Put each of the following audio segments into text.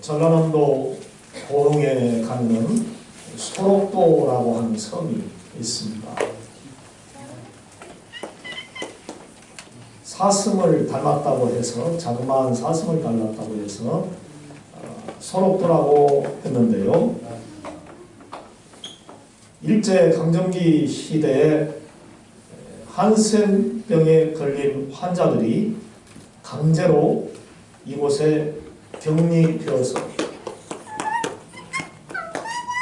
전라남도 고흥에 가면은 소록도라고 하는 섬이 있습니다. 사슴을 닮았다고 해서, 자그마한 사슴을 닮았다고 해서 소록도라고 했는데요. 일제강점기 시대에 한센병에 걸린 환자들이 강제로 이곳에 격리되어서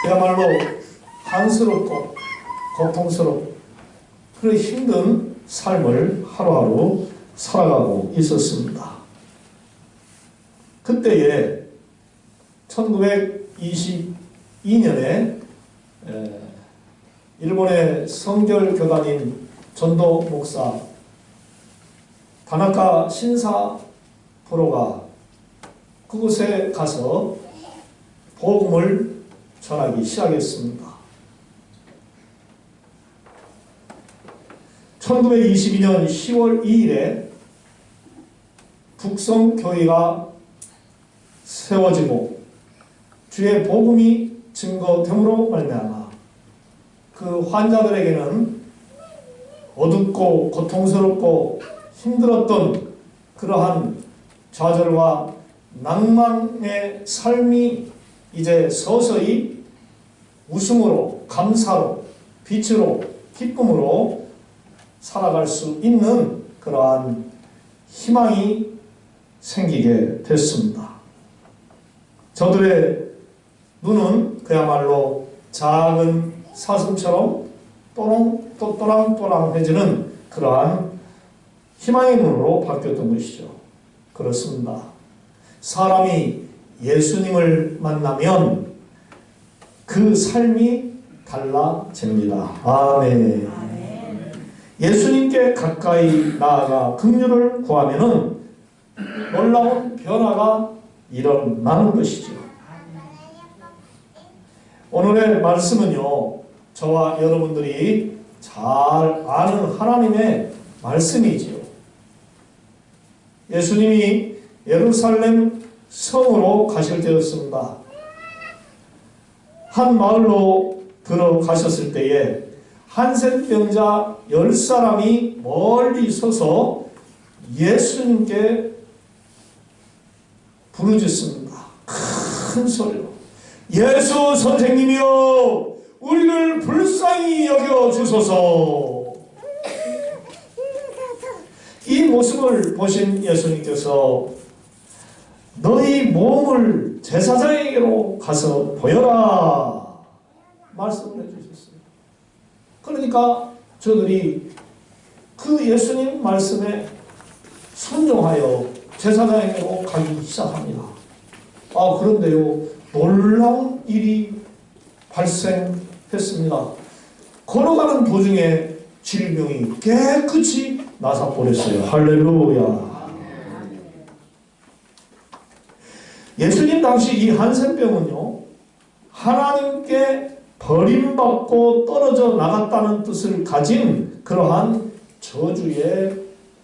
그야말로 한스럽고 고통스럽고 그런 힘든 삶을 하루하루 살아가고 있었습니다. 그때에 1922년에 일본의 성결교단인 전도 목사 다나카 신사프로가 그곳에 가서 복음을 전하기 시작했습니다. 1922년 10월 2일에 북성교회가 세워지고 주의 복음이 증거됨으로 말미암아 그 환자들에게는 어둡고 고통스럽고 힘들었던 그러한 좌절과 낭만의 삶이 이제 서서히 웃음으로, 감사로, 빛으로, 기쁨으로 살아갈 수 있는 그러한 희망이 생기게 됐습니다. 저들의 눈은 그야말로 작은 사슴처럼 또랑또랑해지는 그러한 희망의 눈으로 바뀌었던 것이죠. 그렇습니다. 사람이 예수님을 만나면 그 삶이 달라집니다. 아멘. 예수님께 가까이 나아가 긍휼을 구하면은 놀라운 변화가 일어나는 것이죠. 오늘의 말씀은요, 저와 여러분들이 잘 아는 하나님의 말씀이지요. 예수님이 예루살렘 성으로 가실 때였습니다. 한 마을로 들어가셨을 때에 한센병자 10사람이 멀리 서서 예수님께 부르짖습니다. 큰 소리로 예수 선생님이여 우리를 불쌍히 여겨주소서. 이 모습을 보신 예수님께서 너희 몸을 제사장에게로 가서 보여라 말씀을 해주셨어요. 그러니까 저들이 그 예수님 말씀에 순종하여 제사장에게로 가기 시작합니다. 그런데요, 놀라운 일이 발생했습니다. 걸어가는 도중에 질병이 깨끗이 나사버렸어요. 할렐루야. 예수님 당시 이 한센병은요, 하나님께 버림받고 떨어져 나갔다는 뜻을 가진 그러한 저주의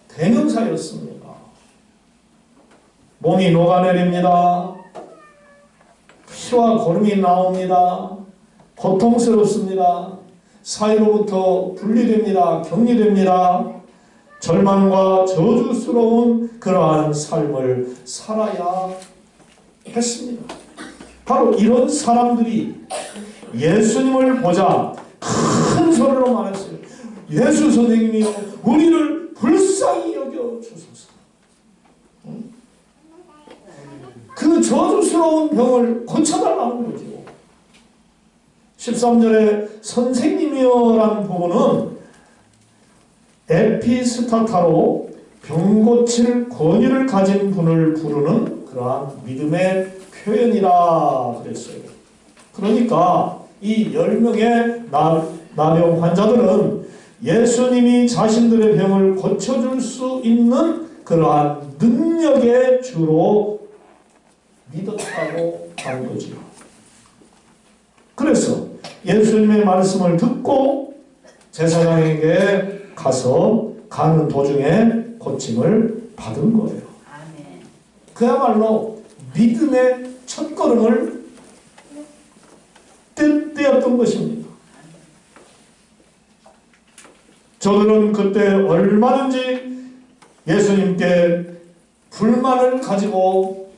대명사였습니다. 몸이 녹아내립니다. 피와 고름이 나옵니다. 고통스럽습니다. 사이로부터 분리됩니다. 격리됩니다. 절망과 저주스러운 그러한 삶을 살아야 했습니다. 바로 이런 사람들이 예수님을 보자 큰 소리로 말했어요. 예수 선생님이여 우리를 불쌍히 여겨주소서. 그 저주스러운 병을 고쳐달라는 거죠. 13절에 선생님이여라는 부분은 에피스타타로 병 고칠 권위를 가진 분을 부르는 그러한 믿음의 표현이라 그랬어요. 그러니까 이 10명의 나병 환자들은 예수님이 자신들의 병을 고쳐줄 수 있는 그러한 능력의 주로 믿었다고 하는 거죠. 그래서 예수님의 말씀을 듣고 제사장에게 가서 가는 도중에 고침을 받은 거예요. 그야말로 믿음의 첫걸음을 떼었던 것입니다. 저들은 그때 얼마든지 예수님께 불만을 가지고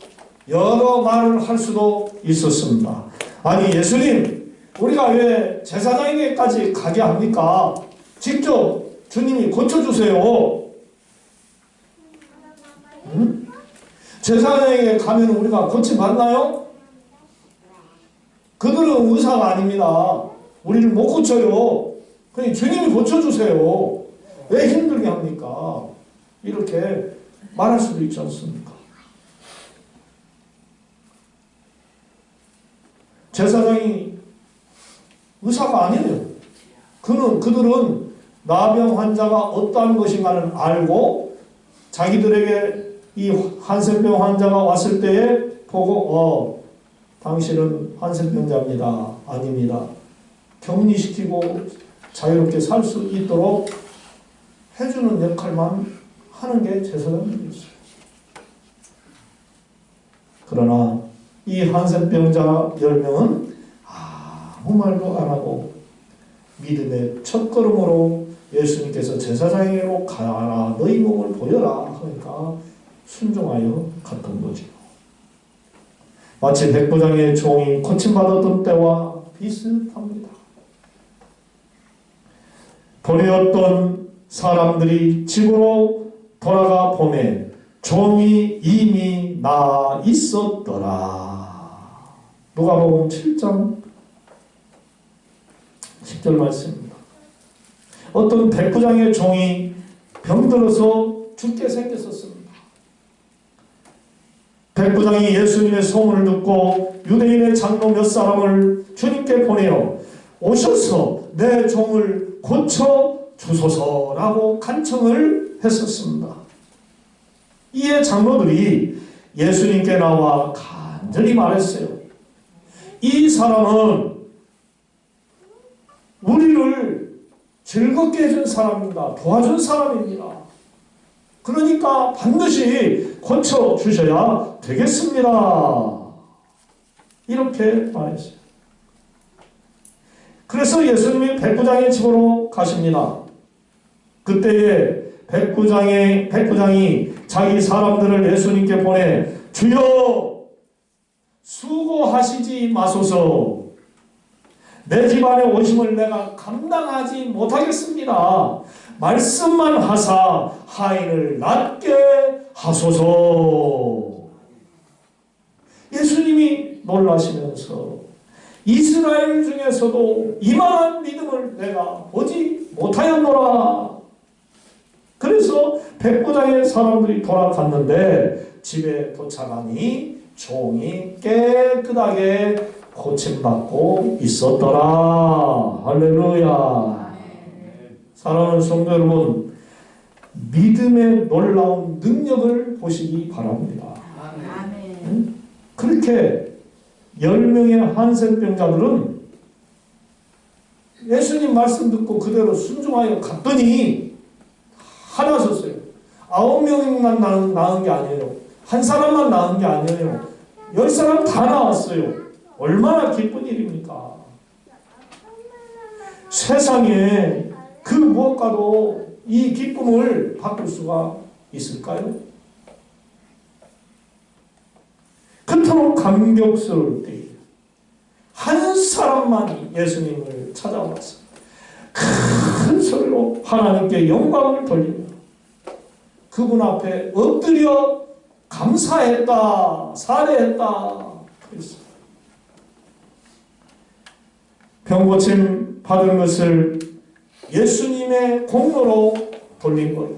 여러 말을 할 수도 있었습니다. 아니 예수님, 우리가 왜 제사장에게까지 가게 합니까? 직접 주님이 고쳐주세요. 응? 제사장에게 가면 우리가 고침받나요? 그들은 의사가 아닙니다. 우리를 못 고쳐요. 그러니 주님이 고쳐주세요. 왜 힘들게 합니까? 이렇게 말할 수도 있지 않습니까? 제사장이 의사가 아니에요. 그들은 나병 환자가 어떠한 것인가를 알고 자기들에게 이 한센병 환자가 왔을 때에 보고 당신은 한센병자입니다. 아닙니다. 격리시키고 자유롭게 살 수 있도록 해주는 역할만 하는 게 제사장들이었어요. 그러나 이 한센병자 10명은 아무 말도 안 하고 믿음의 첫걸음으로 예수님께서 제사장에게로 가라, 너희 몸을 보여라 하니까 순종하여 갔던 거죠. 마치 백부장의 종이 고침받았던 때와 비슷합니다. 버려졌던 사람들이 집으로 돌아가 보매 종이 이미 나 있었더라. 누가복음 7장 10절 말씀입니다. 어떤 백부장의 종이 병들어서 죽게 생겼었습니다. 백부장이 예수님의 소문을 듣고 유대인의 장로 몇 사람을 주님께 보내어 오셔서 내 종을 고쳐 주소서라고 간청을 했었습니다. 이에 장로들이 예수님께 나와 간절히 말했어요. 이 사람은 우리를 즐겁게 해준 사람입니다. 도와준 사람입니다. 그러니까 반드시 고쳐주셔야 되겠습니다. 이렇게 말했어요. 그래서 예수님이 백부장의 집으로 가십니다. 그때에 백부장이 자기 사람들을 예수님께 보내 주여 수고하시지 마소서. 내 집안에 오심을 내가 감당하지 못하겠습니다. 말씀만 하사 하인을 낫게 하소서. 예수님이 놀라시면서 이스라엘 중에서도 이만한 믿음을 내가 보지 못하였노라. 그래서 백부장의 사람들이 돌아갔는데 집에 도착하니 종이 깨끗하게 고침받고 있었더라. 할렐루야. 사랑하는 성도 여러분, 믿음의 놀라운 능력을 보시기 바랍니다. 응? 그렇게 10명의 한센병자들은 예수님 말씀 듣고 그대로 순종하여 갔더니 하나 섰어요. 9명만 나은 게 아니에요. 한 사람만 나은 게 아니에요. 10사람 다 나왔어요. 얼마나 기쁜 일입니까? 세상에 그 무엇과도 이 기쁨을 바꿀 수가 있을까요? 그토록 감격스러울 때 한 사람만 예수님을 찾아왔어요. 큰 소리로 하나님께 영광을 돌리며 그분 앞에 엎드려 감사했다, 사례했다 그랬어요. 병고침 받은 것을 예수님의 공로로 돌린 거예요.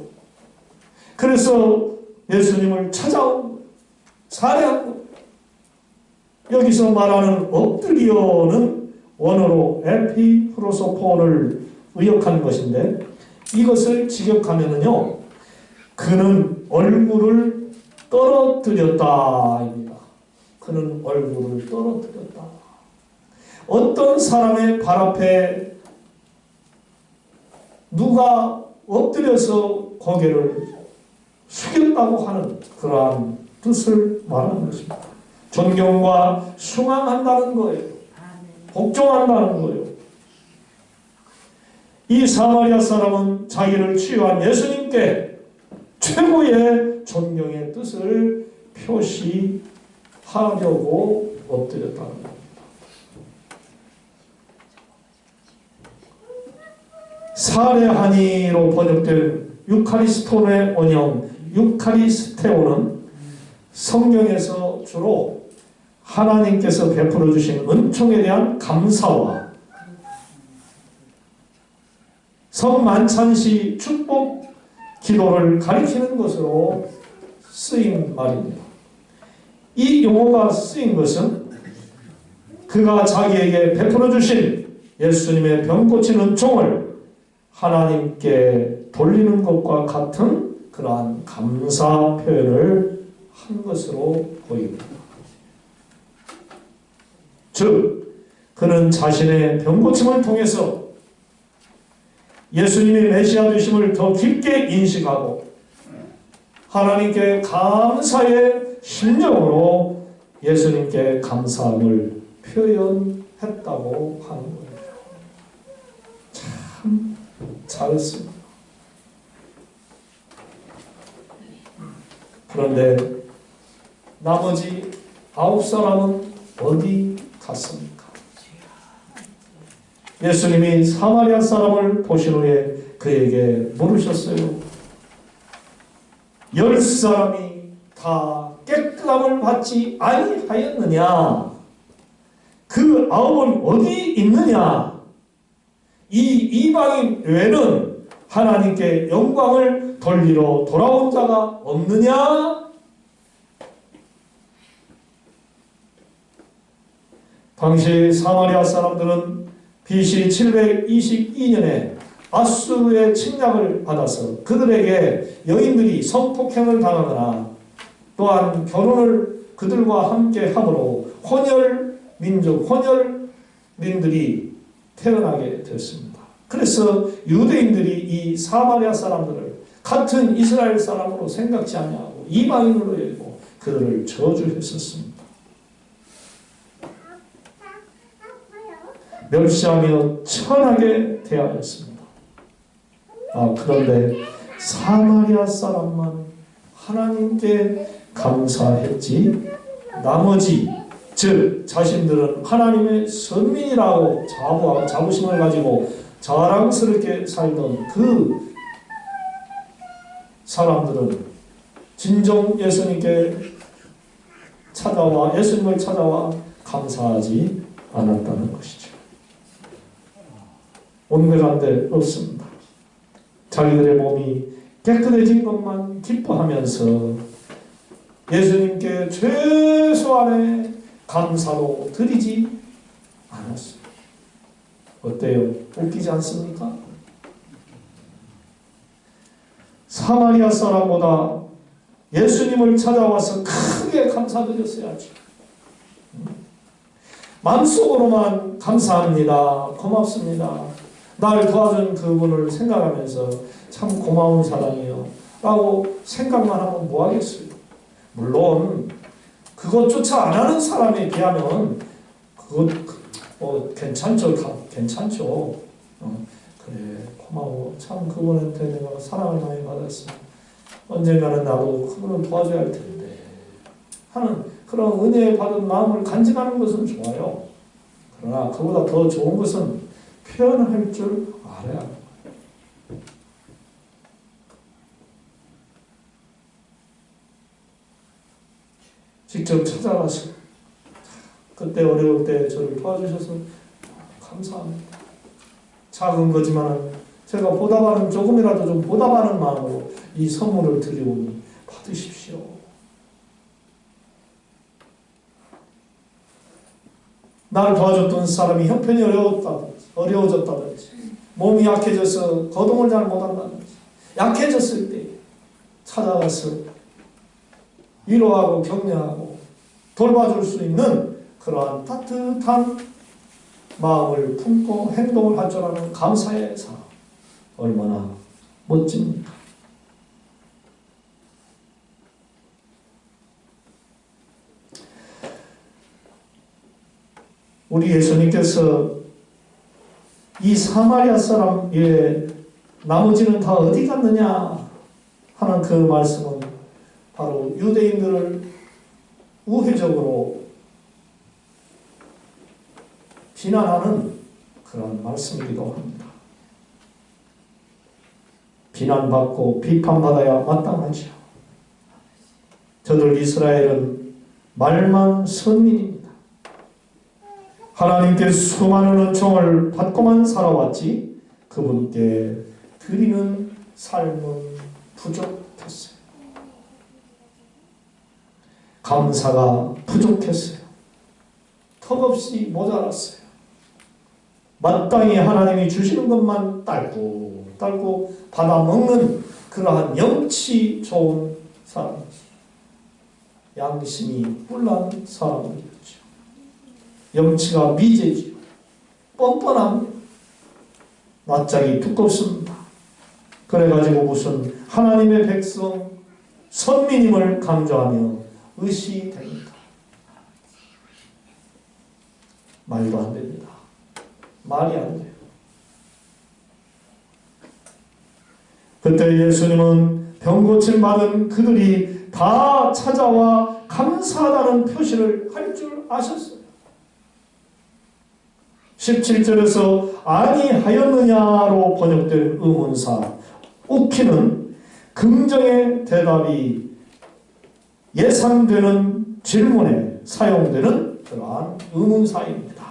그래서 예수님을 찾아온 사례한 거예요. 여기서 말하는 엎드려는 원어로 에피프로소폰을 의역하는 것인데 이것을 직역하면은요, 그는 얼굴을 떨어뜨렸다입니다. 그는 얼굴을 떨어뜨렸다. 어떤 사람의 발 앞에 누가 엎드려서 고개를 숙였다고 하는 그러한 뜻을 말하는 것입니다. 존경과 숭앙한다는 거예요. 복종한다는 거예요. 이 사마리아 사람은 자기를 치유한 예수님께 최고의 존경의 뜻을 표시하려고 엎드렸다는 겁니다. 사레하니로 번역된 유카리스톤의 원형 유카리스테오는 성경에서 주로 하나님께서 베풀어 주신 은총에 대한 감사와 성만찬시 축복 기도를 가리키는 것으로 쓰인 말입니다. 이 용어가 쓰인 것은 그가 자기에게 베풀어 주신 예수님의 병 고친 은총을 하나님께 돌리는 것과 같은 그러한 감사 표현을 한 것으로 보입니다. 즉, 그는 자신의 병 고침을 통해서 예수님의 메시아 되심을 더 깊게 인식하고 하나님께 감사의 심정으로 예수님께 감사함을 표현했다고 하는 거예요. 참 잘했습니다. 그런데 나머지 9사람은 어디 갔습니까? 예수님이 사마리아 사람을 보신 후에 그에게 물으셨어요. 10사람이 다 깨끗함을 받지 아니하였느냐? 그 9은 어디 있느냐? 이 이방인 외에는 하나님께 영광을 돌리러 돌아온 자가 없느냐? 당시 사마리아 사람들은 BC 722년에 아수르의 침략을 받아서 그들에게 여인들이 성폭행을 당하거나 또한 결혼을 그들과 함께 함으로 혼혈민들이 태어나게 됐습니다. 그래서 유대인들이 이 사마리아 사람들을 같은 이스라엘 사람으로 생각지 않냐고 이방인으로 여기고 그들을 저주했었습니다. 멸시하며 천하게 대하였습니다. 그런데 사마리아 사람만 하나님께 감사했지 나머지 즉 자신들은 하나님의 선민이라고 자부심을 가지고 자랑스럽게 살던 그 사람들은 진정 예수님을 찾아와 감사하지 않았다는 것이죠. 온데간데 없습니다. 자기들의 몸이 깨끗해진 것만 기뻐하면서 예수님께 최소한의 감사도 드리지 않았습니다. 어때요? 웃기지 않습니까? 사마리아 사람보다 예수님을 찾아와서 크게 감사드렸어야지. 마음속으로만 감사합니다. 고맙습니다. 날 도와준 그분을 생각하면서 참 고마운 사람이요 라고 생각만 하면 뭐하겠어요. 물론 그것조차 안 하는 사람에 비하면 그것 괜찮죠. 그래 고마워. 참 그분한테 내가 사랑을 많이 받았어. 언젠가는 나도 그분을 도와줘야 할 텐데 하는 그런 은혜 받은 마음을 간직하는 것은 좋아요. 그러나 그보다 더 좋은 것은 표현할 줄 알아야 합니다. 직접 찾아가서 그때 어려울 때 저를 도와주셔서 감사합니다. 작은 거지만 제가 보답하는 조금이라도 좀 보답하는 마음으로 이 선물을 드리오니 받으십시오. 나를 도와줬던 사람이 형편이 어려워졌다든지 몸이 약해져서 거동을 잘 못한다든지 약해졌을 때 찾아가서 위로하고 격려하고 돌봐줄 수 있는 그러한 따뜻한 마음을 품고 행동을 할 줄 아는 감사의 사람 얼마나 멋집니까? 우리 예수님께서 이 사마리아 사람 외에 나머지는 다 어디 갔느냐 하는 그 말씀은 바로 유대인들을 우회적으로 비난하는 그런 말씀이기도 합니다. 비난받고 비판받아야 마땅하죠. 저들 이스라엘은 말만 선민입니다. 하나님께 수많은 은총을 받고만 살아왔지 그분께 드리는 삶은 부족했어요. 감사가 부족했어요. 턱없이 모자랐어요. 마땅히 하나님이 주시는 것만 딸고 받아먹는 그러한 영치 좋은 사람이죠. 양심이 뿔난 사람들이었죠. 영치가 미제지요. 뻔뻔합니다. 낯짝이 두껍습니다. 그래가지고 무슨 하나님의 백성 선민임을 강조하며 의시됩니다. 말도 안 됩니다. 말이 안 돼요. 그때 예수님은 병 고침 받은 그들이 다 찾아와 감사하다는 표시를 할 줄 아셨어요. 17절에서 아니하였느냐로 번역된 의문사 웃기는 긍정의 대답이 예상되는 질문에 사용되는 그러한 의문사입니다.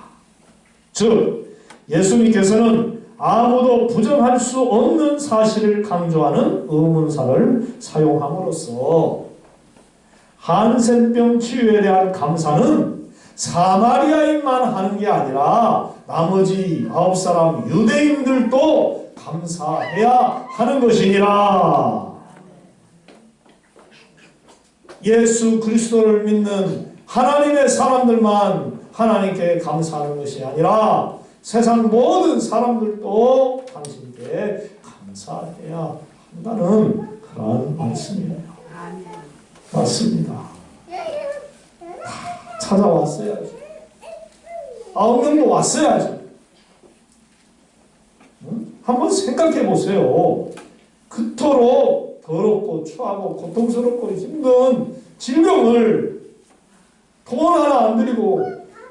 즉 예수님께서는 아무도 부정할 수 없는 사실을 강조하는 의문사를 사용함으로써 한센병 치유에 대한 감사는 사마리아인만 하는 게 아니라 나머지 9사람 유대인들도 감사해야 하는 것이니라. 예수 그리스도를 믿는 하나님의 사람들만 하나님께 감사하는 것이 아니라 세상 모든 사람들도 당신께 감사해야 한다는 그런 말씀이에요. 맞습니다. 찾아왔어야죠. 9명도 왔어야죠. 한번 생각해 보세요. 그토록 더럽고 추하고 고통스럽고 힘든 질병을 돈 하나 안 드리고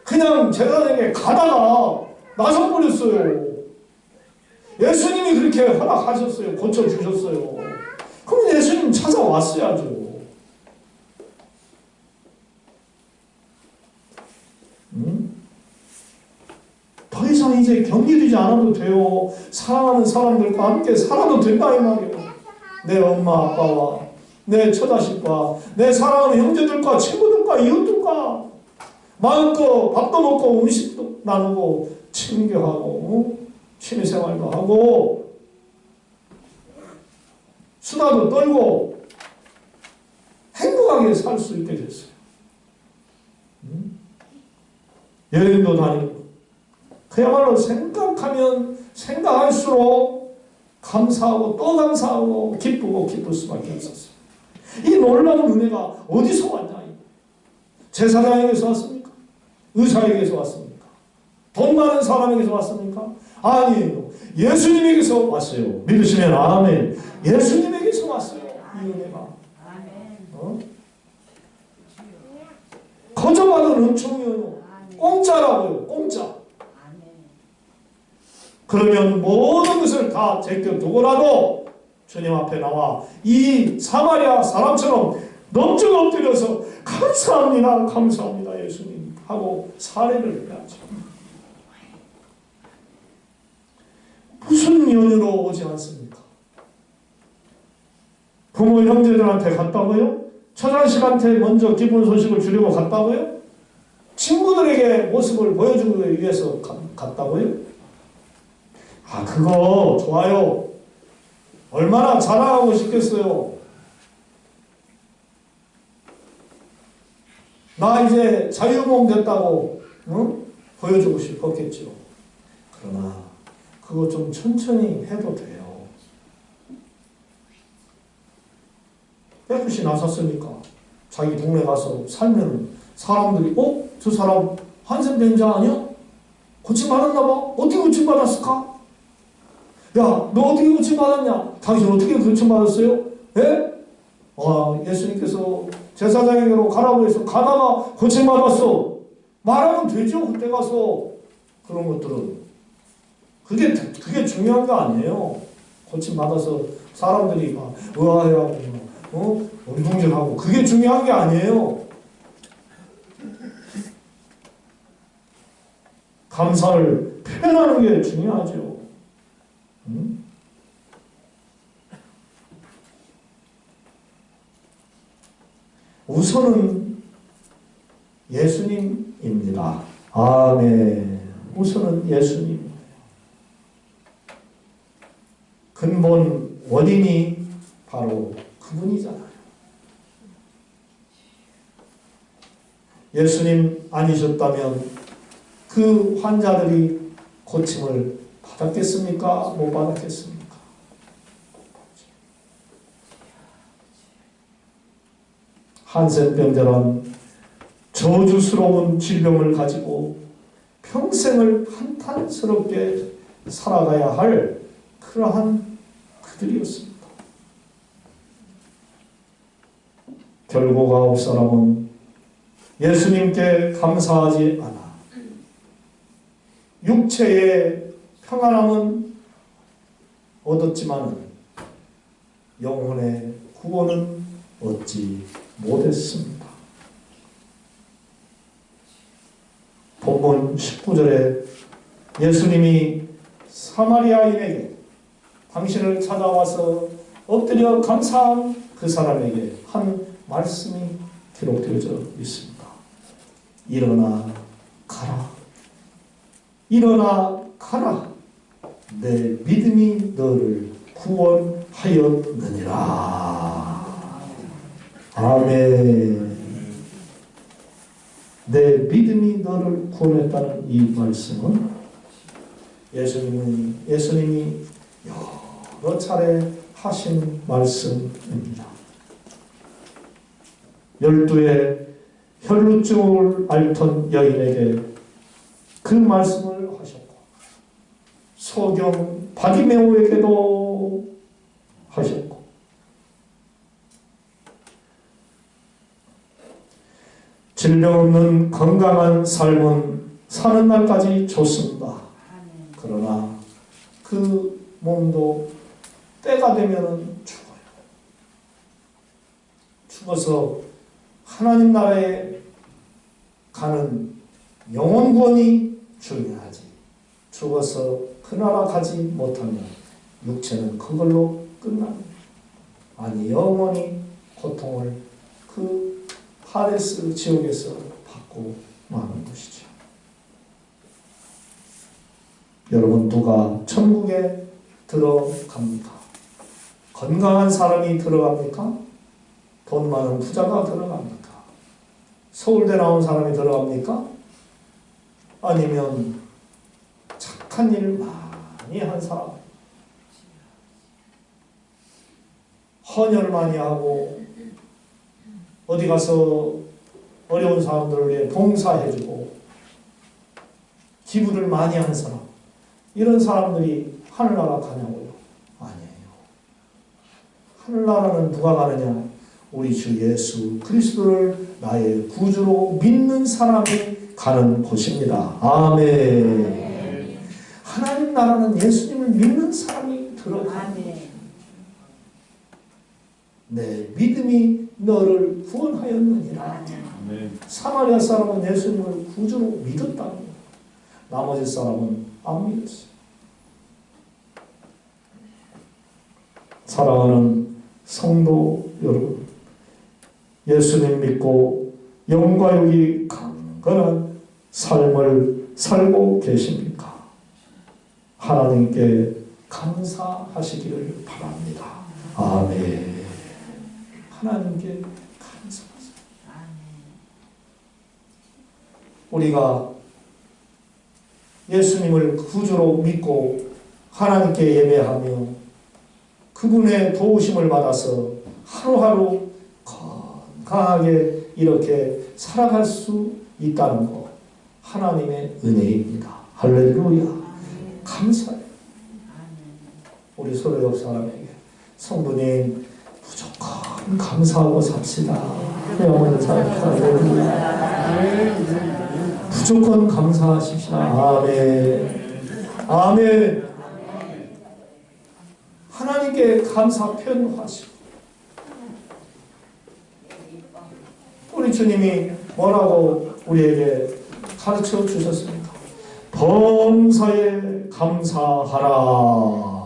그냥 제자에게 가다가 나서버렸어요. 예수님이 그렇게 허락하셨어요. 고쳐주셨어요. 그럼 예수님 찾아왔어야죠. 더 이상 이제 격리되지 않아도 돼요. 사랑하는 사람들과 함께 살아도 된다 이 말이에요. 내 엄마 아빠와 내 처자식과 내 사랑하는 형제들과 친구들과 이웃들과 마음껏 밥도 먹고 음식도 나누고 친교하고 취미생활도 하고 수다도 떨고 행복하게 살 수 있게 됐어요. 여행도 다니고 그야말로 생각하면 생각할수록 감사하고 또 감사하고 기쁘고 기쁠 수밖에 없었어요. 이 놀라운 은혜가 어디서 왔냐? 제사장에게서 왔습니까? 의사에게서 왔습니까? 돈 많은 사람에게서 왔습니까? 아니에요. 예수님에게서 왔어요. 믿으시면 아멘. 예수님에게서 왔어요. 이 은혜가. 거저받은 은총이에요. 공짜라고요. 공짜. 그러면 모든 것을 다 제껴두고라도 주님 앞에 나와 이 사마리아 사람처럼 넙죽 엎드려서 감사합니다. 감사합니다. 예수님 하고 사례를 해야죠. 무슨 연유로 오지 않습니까? 부모 형제들한테 갔다고요? 처자식한테 먼저 기쁜 소식을 주려고 갔다고요? 친구들에게 모습을 보여주기 위해서 갔다고요? 아, 그거 좋아요. 얼마나 자랑하고 싶겠어요. 나 이제 자유몸 됐다고 보여주고 싶었겠죠. 그러나 그거 좀 천천히 해도 돼요. 깨끗이 나섰으니까 자기 동네 가서 살면 사람들이 저 사람 한센병자 아니야? 고침받았나 봐? 어떻게 고침받았을까? 야, 너 어떻게 고침받았냐? 당신 어떻게 고침받았어요? 예? 예수님께서 제사장에게로 가라고 해서 가다가 고침받았어. 말하면 되죠, 그때 가서. 그런 것들은. 그게 중요한 거 아니에요. 고침받아서 사람들이 막 의아해하고, 운동질하고. 그게 중요한 게 아니에요. 감사를 표현하는 게 중요하죠. 우선은 예수님입니다. 아멘. 우선은 예수님. 근본 원인이 바로 그분이잖아요. 예수님 아니셨다면 그 환자들이 고침을 받았겠습니까? 못 받았겠습니까? 한센병자란 저주스러운 질병을 가지고 평생을 한탄스럽게 살아가야 할 그러한 그들이었습니다. 결국 9사람은 예수님께 감사하지 않아 육체의 평안함은 얻었지만 영혼의 구원은 얻지 못했습니다. 본문 19절에 예수님이 사마리아인에게 당신을 찾아와서 엎드려 감사한 그 사람에게 한 말씀이 기록되어져 있습니다. 일어나 가라. 일어나 가라. 내 믿음이 너를 구원하였느니라. 아멘. 내 믿음이 너를 구원했다는 이 말씀은 예수님이 여러 차례 하신 말씀입니다. 12의 혈루증을 앓던 여인에게 그 말씀을 하셨고 소경 바디메오에게도 하셨고 질병 없는 건강한 삶은 사는 날까지 좋습니다. 그러나 그 몸도 때가 되면 죽어요. 죽어서 하나님 나라에 가는 영혼 구원이 중요하지. 죽어서 그 나라 가지 못하면 육체는 그걸로 끝납니다. 아니 영원히 고통을 그 하데스 지옥에서 받고 마는 것이죠. 여러분 누가 천국에 들어갑니까? 건강한 사람이 들어갑니까? 돈 많은 부자가 들어갑니까? 서울대 나온 사람이 들어갑니까? 아니면 착한 일 많이 한 사람, 헌혈 많이 하고 어디 가서 어려운 사람들을 위해 봉사해주고 기부를 많이 하는 사람, 이런 사람들이 하늘나라 가냐고요? 아니에요. 하늘나라는 누가 가느냐? 우리 주 예수 그리스도를 나의 구주로 믿는 사람이 가는 곳입니다. 아멘. 하나님 나라는 예수님을 믿는 사람이 들어가요. 내 믿음이 너를 구원하였느니라. 사마리아 사람은 예수님을 구주로 믿었다는 거예요. 나머지 사람은 안 믿었어요. 사랑하는 성도 여러분, 예수님 믿고 영과 육이 강건한 삶을 살고 계십니까? 하나님께 감사하시기를 바랍니다. 아멘. 하나님께 감사하세요. 우리가 예수님을 구주로 믿고 하나님께 예배하며 그분의 도우심을 받아서 하루하루 건강하게 이렇게 살아갈 수 있다는 것, 하나님의 은혜입니다. 할렐루야. 감사해요. 우리 서로 옆 사람에게 성도님 무조건 감사하고 삽시다. 영원히 살아요. 무조건 감사하십시다. 아멘. 아멘. 하나님께 감사 표현하시고 우리 주님이 뭐라고 우리에게 가르쳐 주셨습니까? 범사에 감사하라.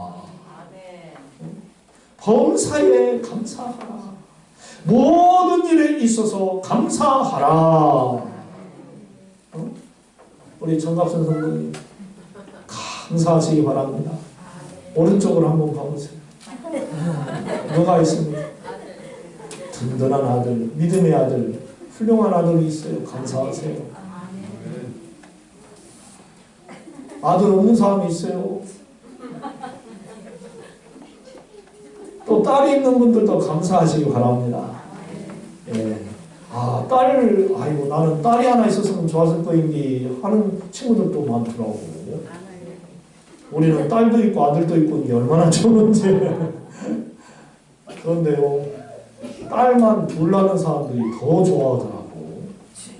범사에 감사하라. 모든 일에 있어서 감사하라. 우리 정갑선 성도님 감사하시기 바랍니다. 오른쪽으로 한번 봐보세요. 누가 있습니까? 든든한 아들, 믿음의 아들, 훌륭한 아들이 있어요. 감사하세요. 아들 없는 사람이 있어요. 또 딸이 있는 분들도 감사하시기 바랍니다. 예. 아, 아이고, 나는 딸이 하나 있었으면 좋았을 거인지 하는 친구들도 많더라고. 우리는 딸도 있고 아들도 있고 이게 얼마나 좋은지. 그런데요, 딸만 둘 낳는 사람들이 더 좋아하더라고.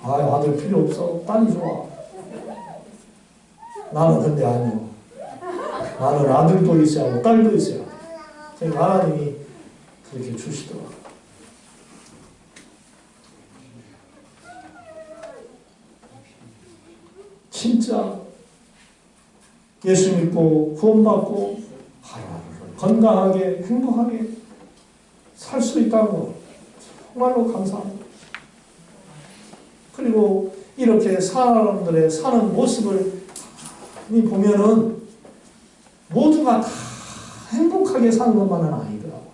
아, 아들 필요 없어. 딸이 좋아. 나는 근데 아니요. 나는 아들도 있어야 하고 딸도 있어야 돼. 그러니까 하나님이 그렇게 주시더라고. 진짜 예수 믿고 구원받고 하루하루를 건강하게 행복하게 살 수 있다는 거 정말로 감사합니다. 그리고 이렇게 사람들의 사는 모습을 보면은 모두가 다 행복하게 사는 것만은 아니더라고.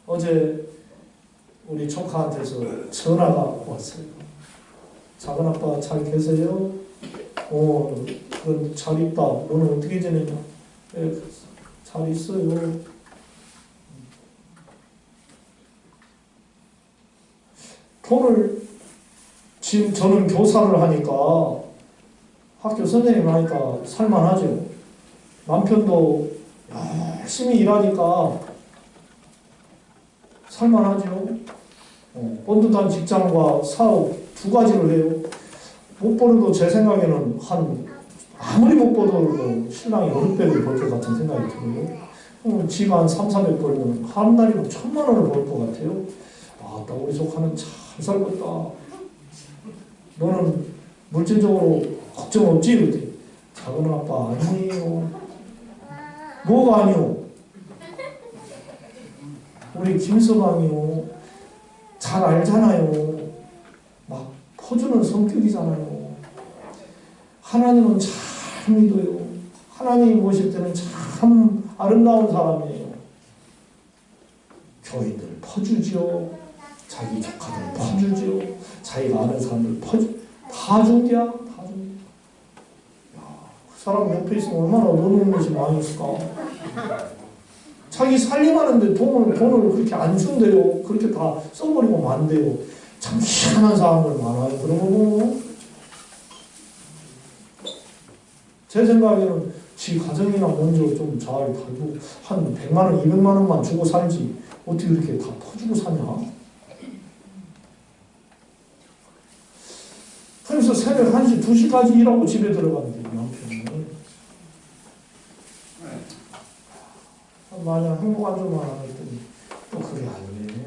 어제 우리 조카한테서 전화가 왔어요. 작은 아빠 잘 계세요? 그럼 잘 있다. 너는 어떻게 지내냐? 네, 잘 있어요. 지금 저는 교사를 하니까 학교 선생님 하니까 살만하죠. 남편도 열심히 일하니까 살만하죠. 번듯한 직장과 사업 두 가지를 해요. 못 벌어도 제 생각에는 아무리 못 벌어도 신랑이 500을 벌 것 같은 생각이 들어요. 지가 한 300, 400 벌면 한 달이면 1000만 원을 벌 것 같아요. 나 우리 조카는 잘 살겠다. 너는 물질적으로 걱정 없지? 이러더니 작은 아빠 아니에요. 뭐가 아니요? 우리 김서방이요. 잘 알잖아요. 막 퍼주는 성격이잖아요. 하나님은 잘 믿어요. 하나님이 보실 때는 참 아름다운 사람이에요. 교인들 퍼주지요. 자기 조카들 퍼주지요. 자기가 아는 사람들 다 준디야. 다 준디. 그 사람 옆에 있으면 얼마나 노는 것이 많이 있을까. 자기 살림하는데 돈을 그렇게 안 준대요. 그렇게 다 써버리고 만대요. 참 희한한 사람들 많아요. 그런 거 보면 제 생각에는 지 가정이나 먼저 좀 잘 달고 한 100만 원, 200만 원만 주고 살지 어떻게 이렇게 다 퍼주고 사냐. 그래서 새벽 1시, 2시까지 일하고 집에 들어가는데 남편은 마냥 행복한 줄만 알았더니 또 그게 아니네.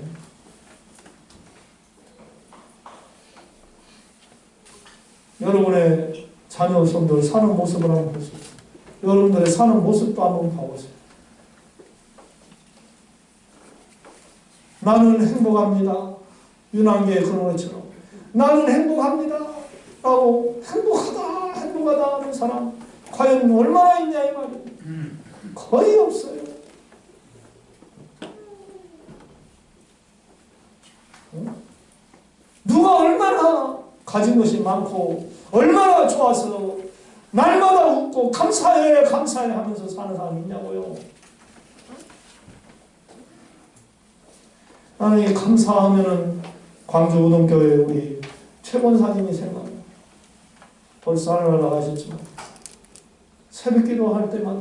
여러분의 자녀 손들 사는 모습을 한번 보세요. 여러분들의 사는 모습도 한번 봐보세요. 나는 행복합니다. 윤한계의 그 노래처럼 나는 행복합니다 라고 행복하다 하는 사람 과연 얼마나 있냐 이 말이에요. 거의 없어요. 누가 얼마나 가진 것이 많고 얼마나 좋아서 날마다 웃고 감사해 하면서 사는 사람이 있냐고요. 나는 감사하면은 광주 우동교회 우리 최권사님이 생각나. 벌써 하늘을 나가셨지만 새벽 기도할 때마다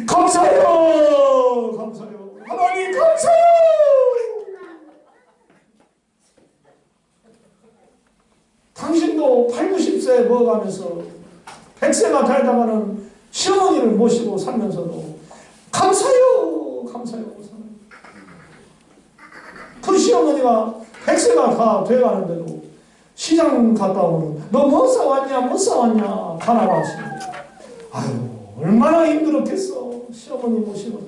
감사해요! 감사해요! 하나님 감사해요! 당신도 8, 90세 먹어가면서 100세가 되다가는 시어머니를 모시고 살면서도 감사해요! 감사해요! 그 시어머니가 100세가 다 돼가는데도 시장 갔다 오면 너 뭐 싸왔냐? 뭐 싸왔냐? 가나라 하시는데 아유 얼마나 힘들었겠어. 시어머니 모시고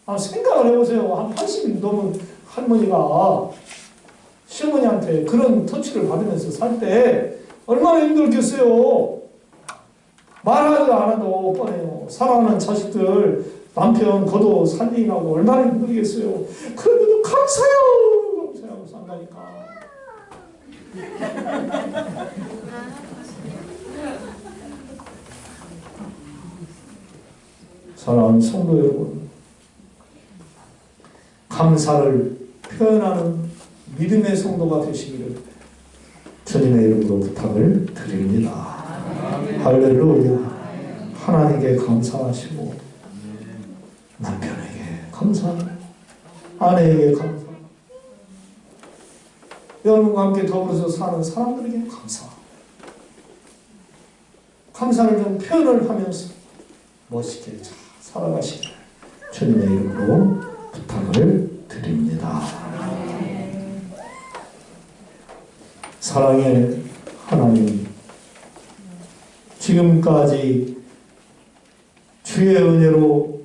살면. 생각을 해보세요. 한 80이 넘은 할머니가 시어머니한테 그런 터치를 받으면서 살 때 얼마나 힘들겠어요. 말하지 않아도 뻔해요. 사랑하는 자식들 남편 거도 살리라고 얼마나 힘들겠어요. 그런데도 감사해요. 감사해요. 산다니까. 사랑하는 성도 여러분, 감사를 표현하는 믿음의 성도가 되시기를 주님의 이름으로 부탁을 드립니다. 할렐루야. 하나님께 감사하시고 남편에게 감사, 아내에게 감사, 여러분과 함께 더불어서 사는 사람들에게 감사. 감사를 좀 표현을 하면서 멋있게 살아가시길 주님의 이름으로 부탁을 드립니다. 사랑의 하나님, 지금까지 주의 은혜로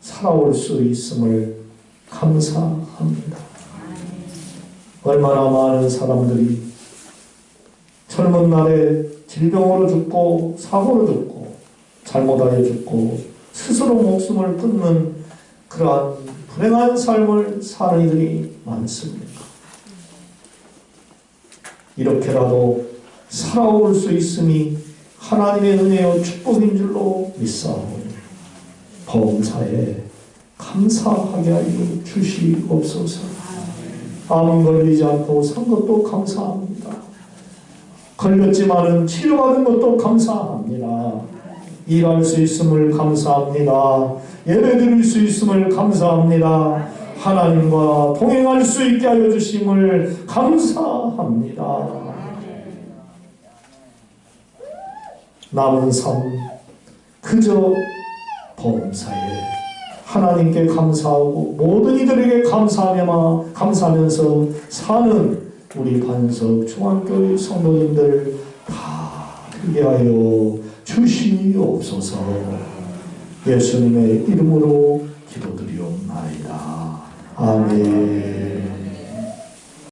살아올 수 있음을 감사합니다. 얼마나 많은 사람들이 젊은 날에 질병으로 죽고 사고로 죽고 잘못하여 죽고 스스로 목숨을 끊는 그러한 불행한 삶을 사는 이들이 많습니다. 이렇게라도 살아올 수 있음이 하나님의 은혜요 축복인 줄로 믿사오니 범사에 감사하게 하여 주시옵소서. 암 걸리지 않고 산 것도 감사합니다. 걸렸지만은 치료받은 것도 감사합니다. 일할 수 있음을 감사합니다. 예배 드릴 수 있음을 감사합니다. 하나님과 동행할 수 있게 하여 주심을 감사합니다. 남은 삶 그저 범사에 하나님께 감사하고 모든 이들에게 감사하면서 사는 우리 반석 중앙교회 성도님들 다 되게 하여 주시옵소서. 예수님의 이름으로 기도드리옵나이다. 아멘.